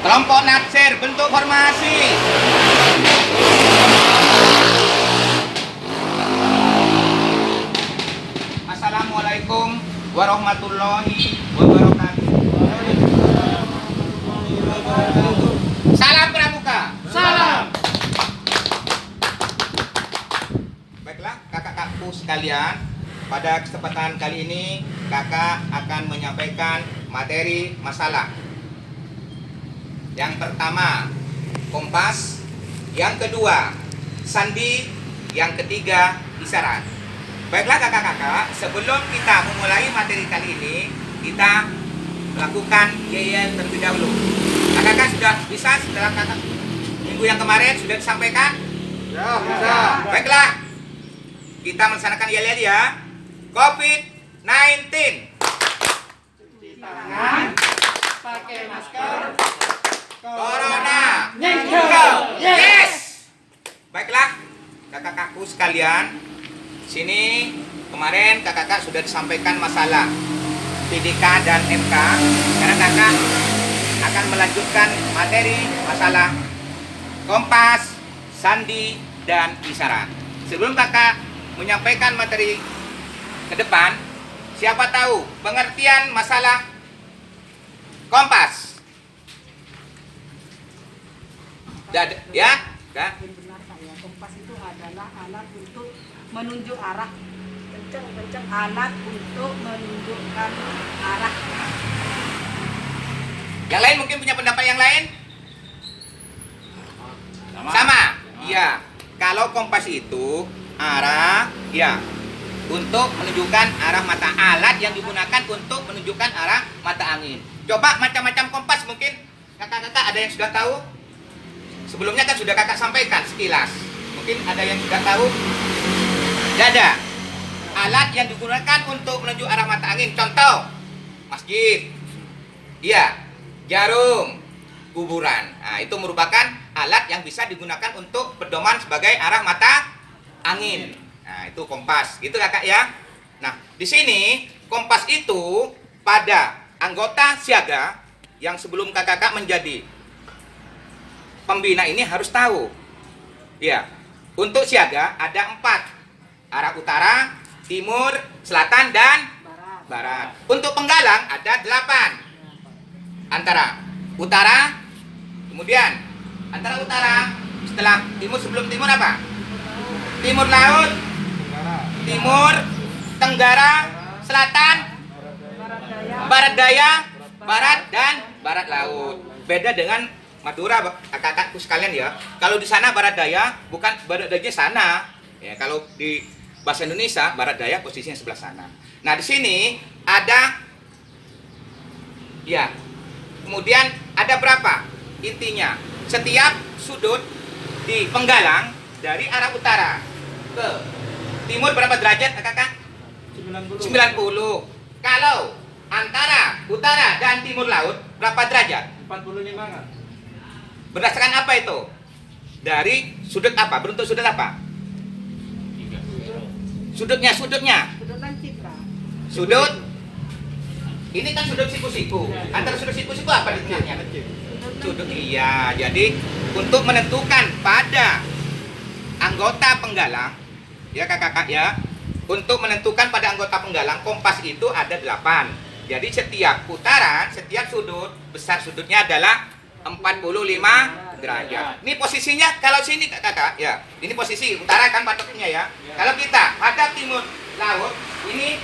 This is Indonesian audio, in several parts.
Kelompok natsir, bentuk formasi. Assalamualaikum warahmatullahi wabarakatuh. Salam pramuka. Salam. Baiklah kakak-kakakku sekalian, pada kesempatan kali ini kakak akan menyampaikan materi masalah. Yang pertama, kompas. Yang kedua, sandi. Yang ketiga, isyarat. Baiklah kakak-kakak, sebelum kita memulai materi kali ini, kita lakukan yel terlebih dahulu. Kakak-kakak sudah bisa setelah kakak minggu yang kemarin sudah disampaikan? Ya, bisa. Baiklah, kita melaksanakan yel ya. COVID-19. Cuci tangan, pakai masker, Corona. Nyengkel. Yes. Baiklah, kakak-kakakku sekalian, sini kemarin kakak-kakak sudah disampaikan masalah PDK dan MK. Karena kakak akan melanjutkan materi masalah kompas, sandi, dan isyarat. Sebelum kakak menyampaikan materi ke depan, siapa tahu pengertian masalah kompas? Ya? Benar Pak ya, kompas itu adalah alat untuk menunjuk arah. Kencang alat untuk menunjukkan arah. Yang lain mungkin punya pendapat yang lain? Sama? Iya. Kalau kompas itu arah, ya, untuk menunjukkan arah mata, alat yang digunakan untuk menunjukkan arah mata angin. Coba macam-macam kompas mungkin kakak-kakak ada yang sudah tahu? Sebelumnya kan sudah kakak sampaikan sekilas. Mungkin ada yang sudah tahu? Tidak ada. Alat yang digunakan untuk menunjuk arah mata angin. Contoh, masjid. Iya, jarum, kuburan. Nah, itu merupakan alat yang bisa digunakan untuk pedoman sebagai arah mata angin. Nah, itu kompas. Gitu kakak ya. Nah, di sini kompas itu pada anggota siaga yang sebelum kakak menjadi pembina ini harus tahu. Ya, untuk siaga ada 4. Arah utara, timur, selatan, dan barat. Untuk penggalang ada 8. Antara utara, kemudian antara utara, setelah timur, sebelum timur apa? Timur laut, timur, tenggara, selatan, barat daya, barat, dan barat laut. Beda dengan Madura, kakak-kakakku sekalian ya. Kalau di sana barat daya, bukan barat daya sana. Ya, kalau di bahasa Indonesia barat daya posisinya sebelah sana. Nah, di sini ada, ya. Kemudian ada berapa? Intinya, setiap sudut di penggalang dari arah utara ke timur berapa derajat, kakak? 90. Kalau antara utara dan timur laut berapa derajat? 45 kan? Berdasarkan apa itu? Dari sudut apa? Beruntuk sudut apa? Sudutnya. Sudut citra. Sudut. Ini kan sudut siku-siku. Antara sudut siku-siku apa di tengahnya? Sudut, iya. Jadi untuk menentukan pada anggota penggalang, ya kakak-kakak ya, untuk menentukan pada anggota penggalang kompas itu ada 8. Jadi setiap putaran, setiap sudut, besar sudutnya adalah 45 derajat. Ini posisinya kalau sini kakak ya. Ini posisi utara kan patoknya ya. Kalau kita hadap timur laut, ini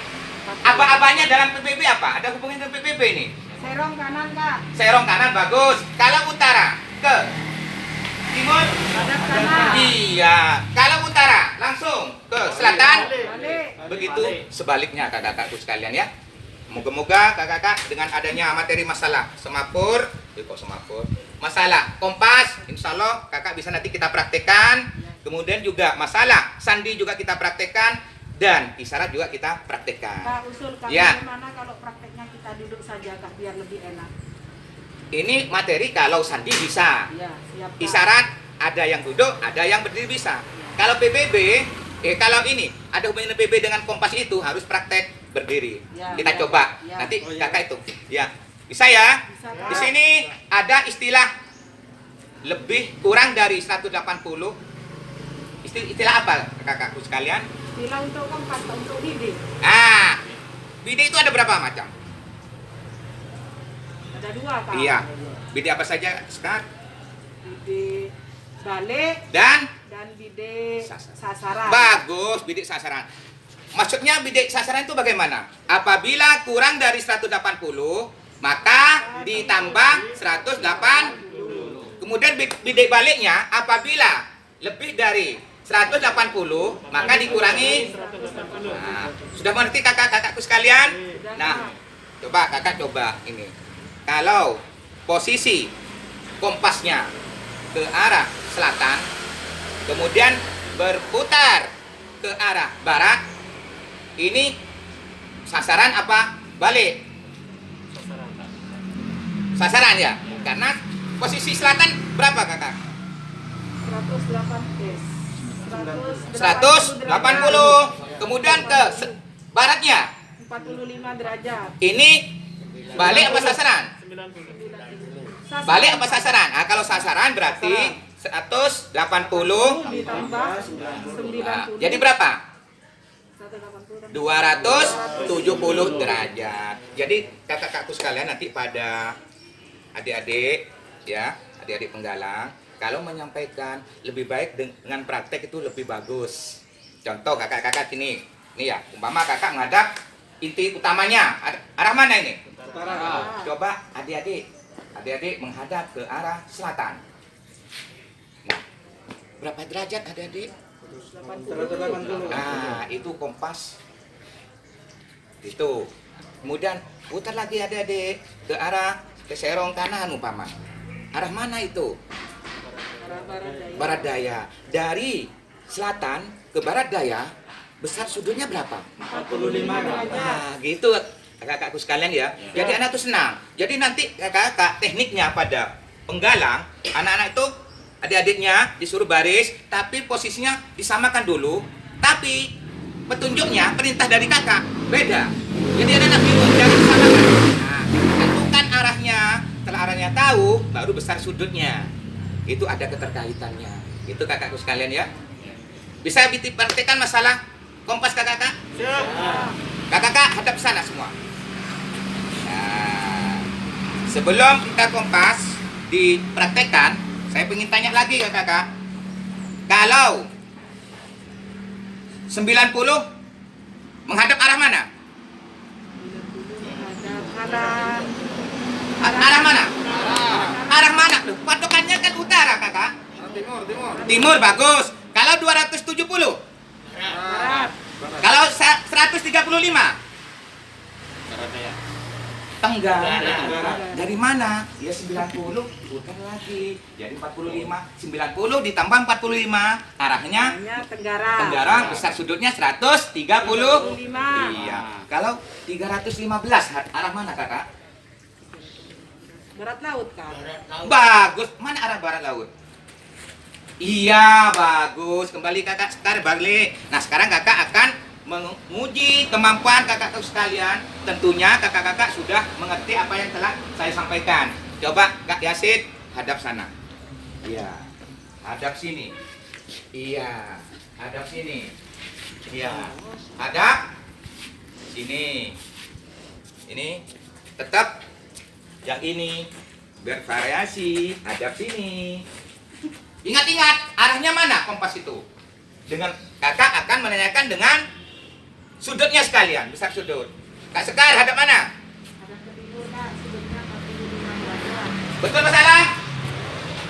aba-abanya dalam PBB apa? Ada hubungan dengan PBB ini. Serong kanan Kak. Serong kanan bagus. Kalau utara ke timur, Hadap kanan. iya. Kalau utara langsung ke selatan. Balik. Begitu sebaliknya kakak-kakakku sekalian ya. Moga-moga kakak-kakak dengan adanya materi masalah semapur, masalah kompas, insya Allah kakak bisa nanti kita praktekkan. Kemudian juga masalah sandi juga kita praktekkan, dan isyarat juga kita praktekkan. Kak, usul Kak, Ya. bagaimana kalau prakteknya kita duduk saja Kak, biar lebih enak. Ini materi kalau sandi bisa, Iya, siap Kak. isyarat ada yang duduk, ada yang berdiri bisa. Kalau PBB, kalau ini ada hubungan PBB dengan kompas itu harus praktek berdiri. Ya, Kita ya, coba ya. nanti Oh, ya. kakak itu ya. Bisa ya? Bisa, Di Kak. sini ada istilah lebih kurang dari 180. Istilah apa kakakku sekalian? Istilah untuk kompas, untuk bidik. Ah, bidik itu ada berapa macam? Ada 2, Kak. Iya. Bidik apa saja, Sekar? Bidik balik Dan dan bidik Sasaran. sasaran. bagus, bidik sasaran. Maksudnya bidik sasaran itu bagaimana? Apabila kurang dari 180, maka ditambah 180. Kemudian bidik baliknya apabila lebih dari 180, maka dikurangi. Nah, sudah mengerti kakak-kakakku sekalian? Nah, coba kakak coba ini. Kalau posisi kompasnya ke arah selatan, kemudian berputar ke arah barat, ini sasaran apa balik? Sasaran ya, karena posisi selatan berapa kakak? 180. Kemudian ke baratnya, 45 derajat. ini balik apa sasaran? Balik apa sasaran? Nah, kalau sasaran berarti 180. Ditambah 90. Nah, jadi berapa? 180. 270 derajat. Jadi kakak-kakakku sekalian nanti pada adik-adik ya, adik-adik penggalang, kalau menyampaikan lebih baik dengan praktek itu lebih bagus. Contoh kakak-kakak ini ya, umpama kakak menghadap inti utamanya, arah mana ini? Utara. Coba adik-adik menghadap ke arah selatan. Nah, berapa derajat adik-adik? 180. Nah, itu kompas. Itu. Kemudian putar lagi adik-adik ke arah ke serong kanan umpama. Arah mana itu? Arah barat daya. Barat daya. Dari selatan ke barat daya, besar sudutnya berapa? 45 derajat. Nah, gitu kakak-kakakku sekalian ya. Jadi anak tuh senang. Jadi nanti kakak-kakak tekniknya pada penggalang, anak-anak itu adik-adiknya disuruh baris, tapi posisinya disamakan dulu. Tapi petunjuknya perintah dari kakak beda. Jadi anak-anak bingung jangan disamakan. Nah, tentukan arahnya. Setelah arahnya tahu, baru besar sudutnya. Itu ada keterkaitannya. Itu kakakku sekalian ya. Bisa dipraktikkan masalah kompas kakak-kakak? Kakak-kakak hadap sana semua. Nah, sebelum kita kompas dipraktekkan, saya ingin tanya lagi kakak-kakak. Kalau 90 menghadap arah mana? Ada Arah mana? Arah mana? Loh, patokannya kan utara kakak. Timur. Timur bagus. Kalau 270? barat. Kalau 135? Tenggara. Dari mana? Ya 90, putar lagi. Jadi 45, 90 ditambah 45. Arahnya Hanya tenggara. tenggara, besar sudutnya 135. 5. Iya. Kalau 315 arah mana kakak? Barat laut, Kak. Bagus. Mana arah barat laut? Iya, bagus. Kembali kakak sekarang balik. Nah, sekarang kakak akan menguji kemampuan kakak-kakak sekalian. Tentunya kakak-kakak sudah mengerti apa yang telah saya sampaikan. Coba Kak Yasid hadap sana. Iya. Hadap sini. Iya. Hadap sini. Iya. Hadap sini. Ini tetap yang ini bervariasi. Hadap sini. Ingat-ingat arahnya mana kompas itu. Dengan kakak akan menanyakan dengan sudutnya sekalian, besar sudut. Kak Sekar hadap mana? Ada ke timur, Kak. Sudutnya 45 derajat. Betul masalah?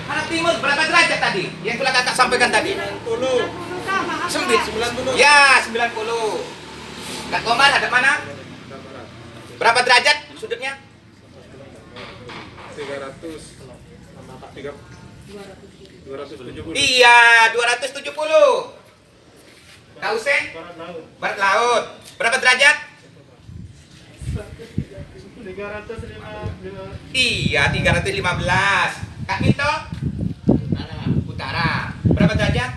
Arah timur berapa derajat tadi? Yang telah kakak sampaikan tadi? 90. Kak, maaf, Kak. 90. Ya, 90. Kak Komar hadap mana? Berapa derajat sudutnya? 270. Iya, 270. Kak Husen? Barat laut. Berapa derajat? 305. Iya, 315. Kak Minto? Utara. Berapa derajat?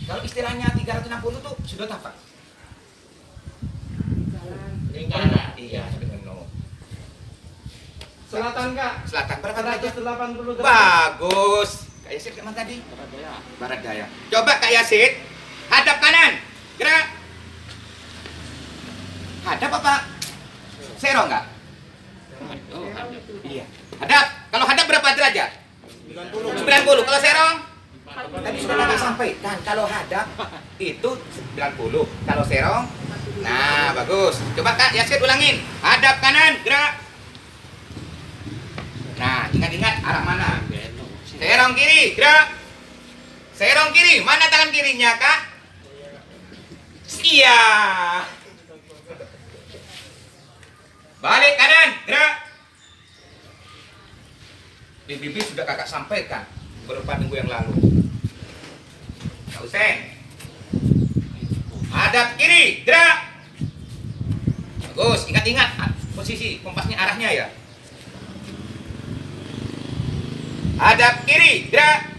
Kalau istilahnya 360 tuh sudut apa? Iya, sudut 0. Selatan Kak. Selatan berapa derajat? 180 derajat. Bagus. Kak Yasid kemana tadi? Barat daya. Coba Kak Yasid, hadap kanan. Gerak. Hadap apa? Sero enggak? Iya. Hadap. Kalau hadap berapa derajat? 90. Kalau serong? Tadi sudah Kakak sampaikan. Kalau hadap itu 90. Kalau serong? Nah, bagus. Coba Kak Yasid ulangin. Hadap kanan, gerak. Nah, ingat-ingat arah mana? Serong kiri, gerak. Serong kiri, mana tangan kirinya, Kak? Iya. Balik kanan, gerak. Bibi sudah Kakak sampaikan beberapa minggu yang lalu. Kak Usen. Hadap kiri, gerak. Bagus, ingat-ingat posisi kompasnya arahnya ya. Hadap kiri, gerak.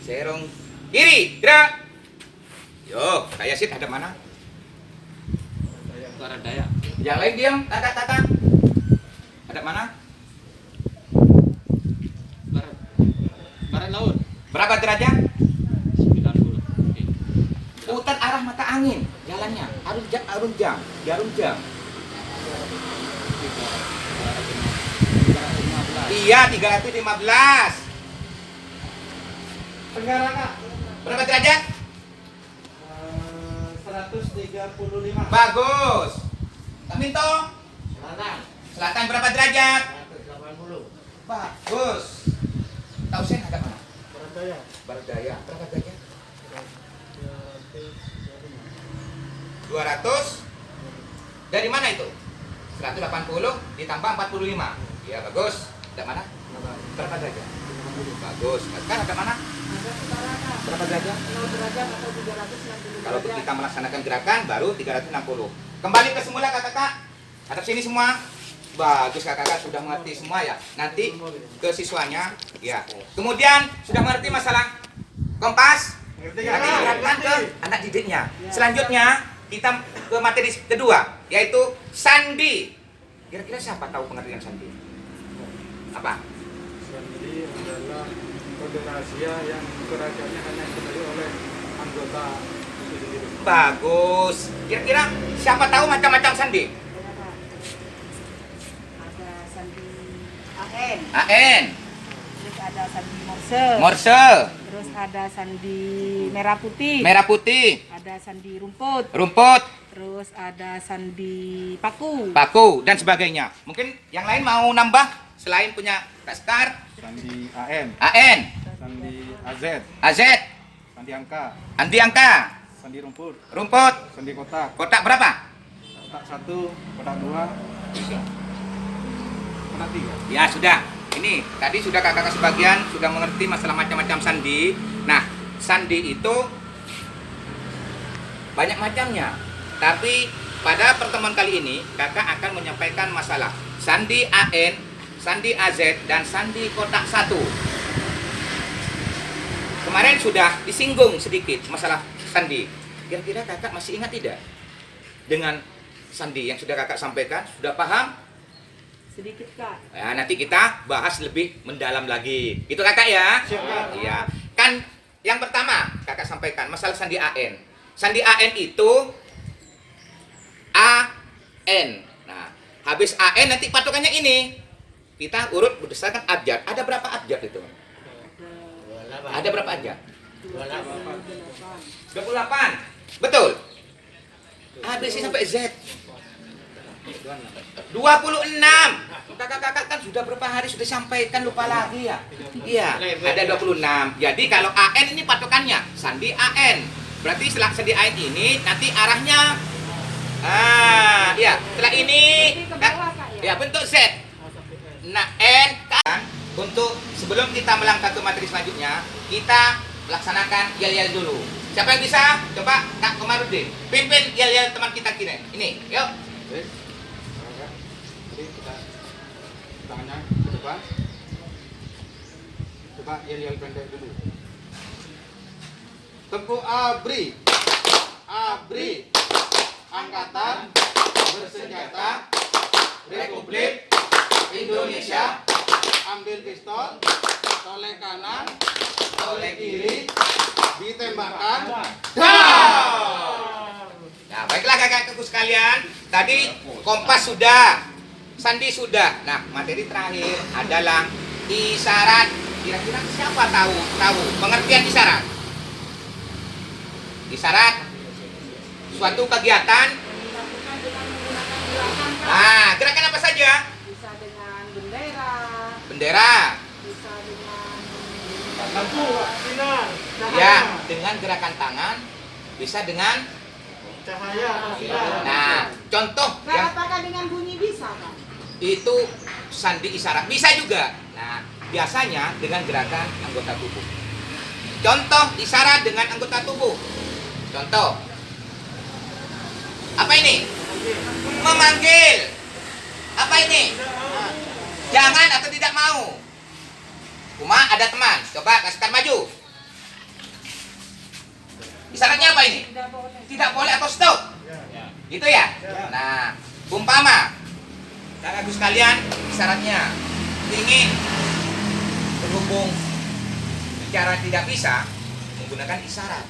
Serong kiri, gerak. Yo, Kak Yasid hadap mana? Barat daya. Yang lain diam, kakak. Hadap mana? Barat laut. Berapa derajat? 90. Putar arah mata angin, jalannya. Jarum jam. Iya, 315. Tenggara Kak. Berapa derajat? 135. Bagus. Kak Minto, Selatan. selatan berapa derajat? 180. Bagus. Tahu saya hadap mana? Barat daya. Barat daya. Berapa derajat? 200. Dari mana itu? 180 ditambah 45. Iya, bagus. Hadap mana? Berapa derajat? Bagus. Sekarang hadap mana? Ada utara Kak. Berapa derajat? 0 derajat atau 360 Kalau derajat. kita melaksanakan gerakan baru 360. Kembali ke semula kakak-kakak. Hadap sini semua. Bagus kakak-kakak sudah mengerti semua ya. Nanti ke siswanya ya. Kemudian sudah mengerti masalah kompas. Ngerti Nanti Kak? diarahkan ke Ngerti. anak didiknya. Ya. Selanjutnya kita ke materi kedua yaitu sandi. Kira-kira siapa tahu pengertian sandi? Apa? Sandi adalah kode rahasia yang kerahasiaannya hanya diketahui oleh anggota itu sendiri. Bagus. Kira-kira siapa tahu macam-macam sandi? Ada, Kak. Ada sandi AN, AN, terus ada sandi Morse, Morse, terus ada sandi merah putih, merah putih, ada sandi rumput, rumput, terus ada sandi paku. paku, dan sebagainya. Mungkin yang lain mau nambah selain punya Kak Sekar, Sandi AN, AN, Sandi AZ, AZ, Sandi angka, anti angka, Sandi rumput, rumput, Sandi kotak, kotak berapa? kotak 1, kotak 2, 3, kotak 3. Ya sudah, ini tadi sudah kakak sebagian sudah mengerti masalah macam-macam sandi. Nah, sandi itu banyak macamnya. Tapi pada pertemuan kali ini kakak akan menyampaikan masalah sandi AN, sandi AZ, dan sandi kotak 1. Kemarin sudah disinggung sedikit masalah sandi. Kira-kira kakak masih ingat tidak dengan sandi yang sudah kakak sampaikan? Sudah paham? Sedikit Kak. Ya, nanti kita bahas lebih mendalam lagi. Gitu kakak ya? Siap, Kak. Iya. Kan yang pertama kakak sampaikan masalah sandi AN. Sandi AN itu AN. Nah, habis AN nanti patokannya ini. Kita urut berdasarkan abjad. Ada berapa abjad itu? Ada berapa abjad? 28. Betul. Habis sampai Z. 26. Kakak-kakak kan sudah berapa hari sudah sampaikan, lupa lagi ya. Iya, ada 26. Jadi kalau AN ini patokannya sandi AN. Berarti setelah sandi AN ini nanti arahnya iya, setelah ini Berarti ke bawah, Kak, ya? ya bentuk Z. Nah, N kan untuk sebelum kita melangkah ke materi selanjutnya, kita melaksanakan yel-yel dulu. Siapa yang bisa? Coba Kak Komarudin. Pimpin yel-yel teman kita kini. Ini, yuk. Oke. Jadi kita tangannya ke depan. Coba yel-yel pendek dulu. Tempuk ABRI. ABRI. Angkatan bersenjata Republik Indonesia. Ambil pistol, toleh kanan, Oleh kiri. ditembakkan. Nah, baiklah kakak-kakakku sekalian. Tadi kompas sudah, sandi sudah. Nah, materi terakhir adalah isyarat. Kira-kira siapa tahu pengertian isyarat? Isyarat suatu kegiatan. Dilakukan dengan menggunakan gerakan Kak. Nah, gerakan apa saja? Bisa dengan bendera, Bendera. bisa dengan Lampu, sinar, Ya, dengan gerakan tangan, bisa dengan. cahaya, sinar. Nah, contoh Kak, yang apakah dengan bunyi bisa Kak? itu sandi isyarat bisa juga. Nah, biasanya dengan gerakan anggota tubuh. Contoh isyarat dengan anggota tubuh. Contoh. Apa ini? Memanggil. Apa ini? Jangan atau tidak mau. Cuma ada teman. Coba kasihkan maju. Isyaratnya apa ini? Tidak boleh. Tidak boleh atau stop. Gitu ya? Nah, umpama kakakku sekalian, isyaratnya ingin berhubung bicara tidak bisa menggunakan isyarat.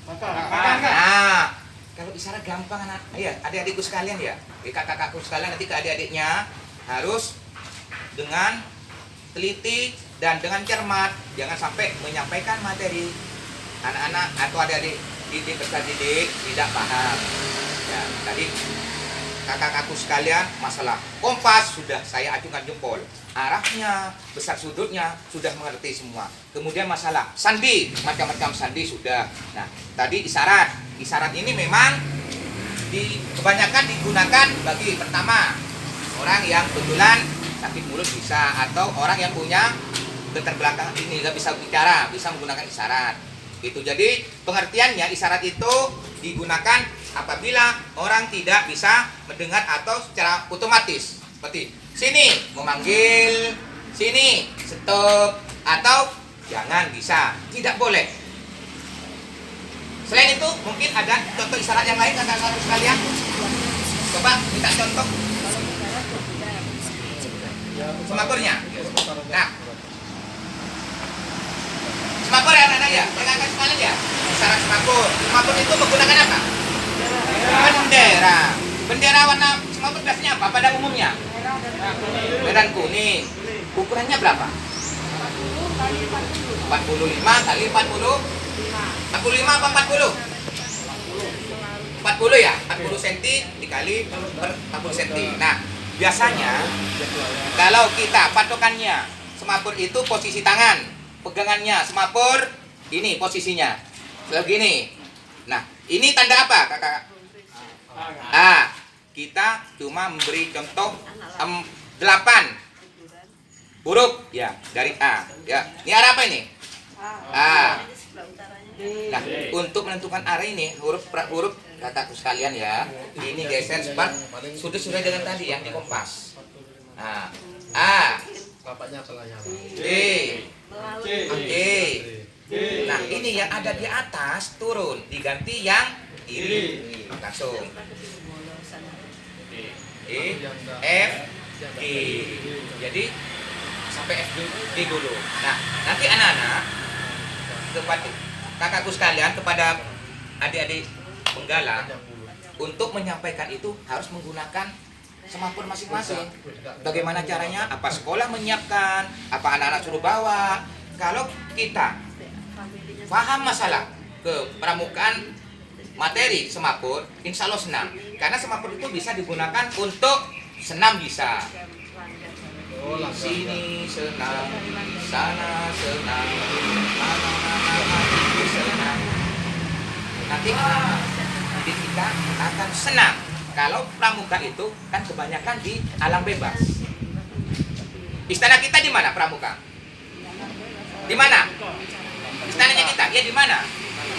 Nah, kalau isyarat gampang anak. Iya, adik-adikku sekalian ya. Kakak-kakakku sekalian nanti ke adik-adiknya harus dengan teliti dan dengan cermat. Jangan sampai menyampaikan materi anak-anak atau adik-adik didik peserta didik tidak paham. Ya, tadi kakak-kakakku sekalian masalah kompas sudah saya acungkan jempol. Arahnya, besar sudutnya sudah mengerti semua. Kemudian masalah sandi, macam-macam sandi sudah. Nah, tadi isyarat. Isyarat ini memang kebanyakan digunakan bagi pertama orang yang kebetulan sakit mulut bisa, atau orang yang punya latar belakang ini nggak bisa bicara, bisa menggunakan isyarat. Itu jadi pengertiannya isyarat itu digunakan apabila orang tidak bisa mendengar atau secara otomatis. Seperti sini memanggil, sini stop, atau jangan bisa, tidak boleh. Selain itu mungkin ada contoh isyarat yang lain kakak-kakak sekalian. Coba minta contoh semakurnya. Nah, semakur ya anak-anak ya, kakak-kakak sekalian ya. Isyarat semakur. Semakur itu menggunakan apa? Bendera. Bendera warna semakur biasanya apa pada umumnya? Merah dan kuning. Ukurannya berapa? 40 kali 40. 45 kali 40. 45 apa 40? 40 ya? 40 cm dikali per 40 cm. Nah, biasanya kalau kita patokannya semapur itu posisi tangan, pegangannya semapur ini posisinya begini. Nah, ini tanda apa kakak? Kita cuma memberi contoh 8 huruf ya dari A. Ya, ini arah apa ini? A. Nah, untuk menentukan arah ini huruf per huruf kataku sekalian ya. Ini geser seperti sudah dengan tadi yang di kompas. Nah, A. D. E. Nah, ini yang ada di atas turun, diganti yang ini. Langsung. E, F, G. Jadi sampai F G dulu. Nah, nanti anak-anak kepada kakakku sekalian, kepada adik-adik penggala, untuk menyampaikan itu harus menggunakan semapur masing-masing. Bagaimana caranya? Apa sekolah menyiapkan? Apa anak-anak suruh bawa? Kalau kita paham masalah kepramukaan materi semapur, insya Allah senang. Karena semapur itu bisa digunakan untuk senam bisa. Sini senam, sana senam, mana senam. Nanti anak didik kita akan senang. Kalau pramuka itu kan kebanyakan di alam bebas. Istana kita di mana pramuka? Di mana? Istananya kita, ya di mana?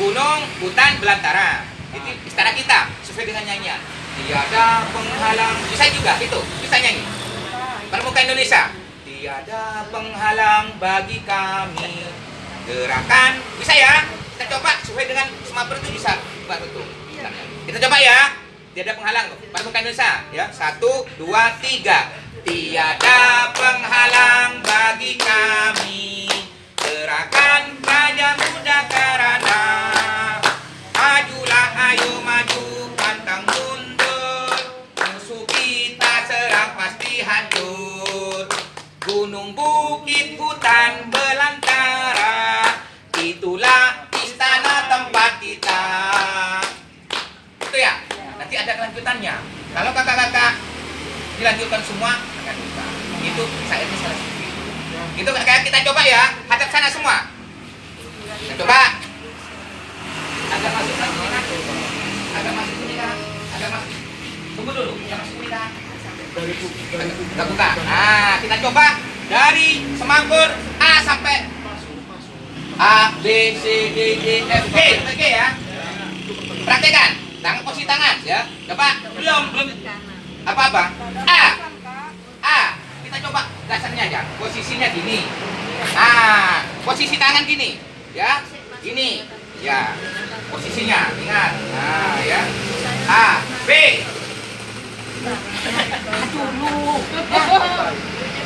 Gunung, hutan, belantara. Itu istana kita, sesuai dengan nyanyian. Tiada penghalang, bisa juga itu, bisa nyanyi. Pramuka Indonesia. Tiada penghalang bagi kami. Gerakan, bisa ya? Kita coba sesuai dengan semapur itu bisa. Coba tuh. Kita coba ya. Tiada penghalang. Pada muka Indonesia, ya. 1, 2, 3. Tiada penghalang bagi kami. Gerakan Raja Muda Karana. Majulah, ayo maju, pantang mundur. Musuh kita serang pasti hancur. Gunung, bukit, hutan belantara. Itulah istana tempat kita. Itu ya. Nanti ada kelanjutannya. Kalau kakak-kakak dilanjutkan semua, akan bisa. Itu saya salah sedikit. Itu kakak kita coba ya. Hadap sana semua. Kita coba. Agak masuk sini kan? Agak masuk sini kan? Agak masuk. Tunggu dulu. Agak masuk sini kan? Kita buka. Nah, kita coba dari semangkur A sampai A, B, C, D, E, F, G. G ya. Praktekan. Tangan, posisi tangan ya. Coba. Belum. Apa-apa. A. Kita coba dasarnya aja. Posisinya gini. Nah, posisi tangan gini. Ya. Gini. Ya. Posisinya. Ingat. Nah, ya. A. B.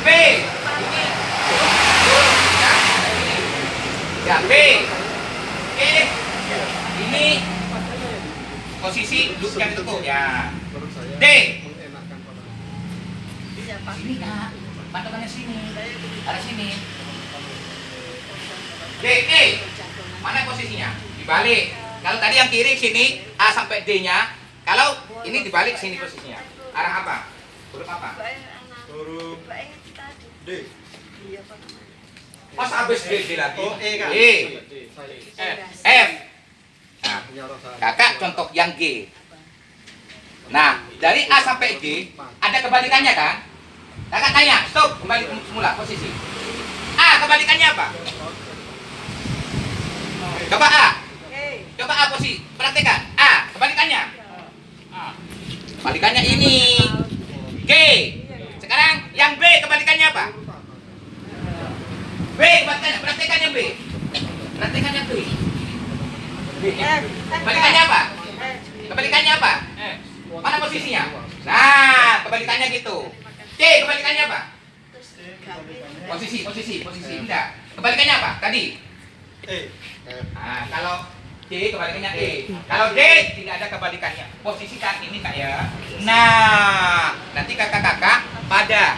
B. Ini. Ya. Ya, B. E. Ini. Posisi duduk yang tekuk. Ya. D. Sini kak, patokannya sini, ada sini. D, E, mana posisinya? Dibalik. Kalau tadi yang kiri sini A sampai D-nya, kalau ini dibalik sini posisinya. Arah apa? Huruf apa? Huruf D. Pas habis D lagi. Oh, E kan? E, F. F. Nah, kakak contoh yang G. Nah, dari A sampai G ada kebalikannya kan? Kakak tanya, stop, kembali ke semula posisi. A, kebalikannya apa? Coba A. Coba A posisi, perhatikan. A, kebalikannya. Kebalikannya ini. G. Sekarang yang B, kebalikannya apa? B, kebalikannya, perhatikan yang B. Perhatikan yang B. B. Kebalikannya apa? Kebalikannya apa? Mana posisinya? Nah, kebalikannya gitu. C, kebalikannya apa? Posisi. Enggak. Kebalikannya apa? Tadi. E. Nah, kalau C kebalikannya E. Kalau D tidak ada kebalikannya. Posisi kaki ini kak ya. Nah, nanti kakak-kakak pada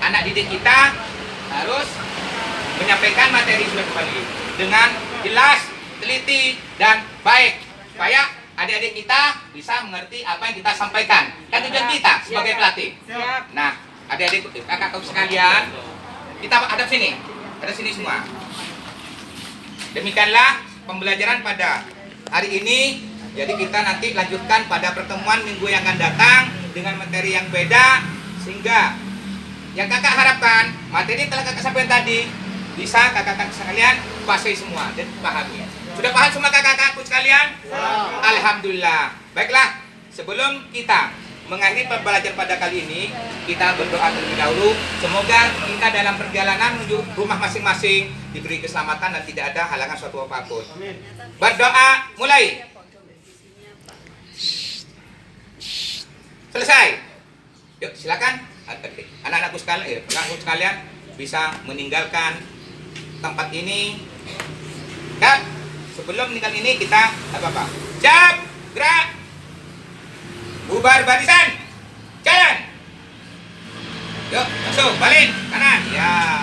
anak didik kita harus menyampaikan materi sudah kembali dengan jelas, teliti dan baik supaya adik-adik kita bisa mengerti apa yang kita sampaikan. Kan tujuan kita sebagai pelatih. Nah, adik-adik kakak sekalian, kita hadap sini. Hadap sini semua. Demikianlah pembelajaran pada hari ini. Jadi kita nanti lanjutkan pada pertemuan minggu yang akan datang dengan materi yang beda, sehingga yang kakak harapkan materi telah kakak sampaikan tadi bisa kakak-kakak sekalian kuasai semua dan pahami. Sudah paham semua kakak-kakakku sekalian? Alhamdulillah. Baiklah, sebelum kita mengakhiri pembelajaran pada kali ini, kita berdoa terlebih dahulu. Semoga kita dalam perjalanan menuju rumah masing-masing diberi keselamatan dan tidak ada halangan suatu apapun. Berdoa, mulai. Selesai. Yuk, silakan anak-anakku sekalian bisa meninggalkan tempat ini. Kak, sebelum meninggal ini kita apa? Siap, gerak. Bubar barisan. Jalan. Yuk, langsung balik kanan. Ya.